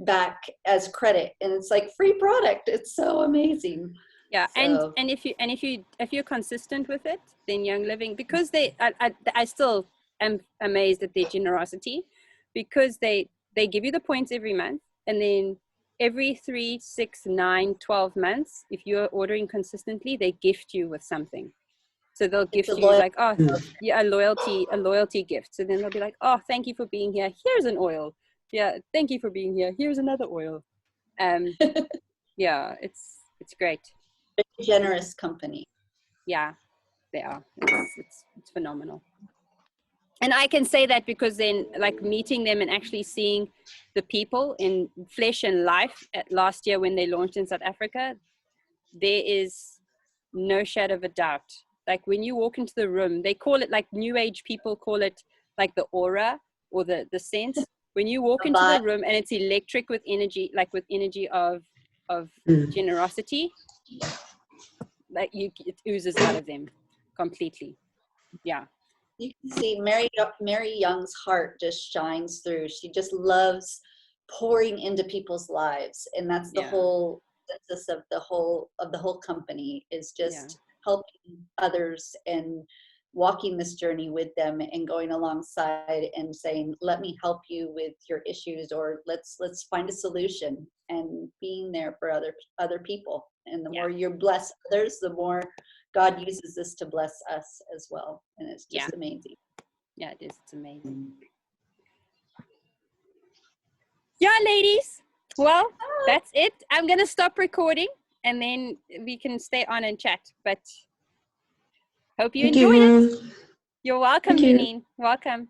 back as credit, and it's like free product. It's so amazing. Yeah, so. and if you're consistent with it, then Young Living, because I still am amazed at their generosity, because they give you the points every month, and then every 3, 6, 9, 12 months, if you're ordering consistently, they gift you with something. So they'll gift you like, oh yeah, a loyalty gift. So then they'll be like, oh, thank you for being here. Here's an oil. Yeah, thank you for being here. Here's another oil. Yeah, it's great. Generous company. Yeah, they are. It's phenomenal. And I can say that because then, like, meeting them and actually seeing the people in flesh and life last year when they launched in South Africa, there is no shadow of a doubt. Like, when you walk into the room, they call it, like, new age people call it like the aura or the sense. When you walk into the room and it's electric with energy, like with energy of generosity, like it oozes out of them completely. Yeah. You can see Mary Young's heart just shines through. She just loves pouring into people's lives, and that's the whole sense of the whole company, is just helping others and walking this journey with them and going alongside and saying, let me help you with your issues, or let's find a solution, and being there for other people. And the more you bless others, the more God uses this to bless us as well. And it's just amazing. Yeah, it is. It's amazing. Yeah, ladies. Well, that's it. I'm going to stop recording. and then we can stay on and chat. But hope you Thank enjoyed it. you. You're welcome, Thank you. Janine. Welcome.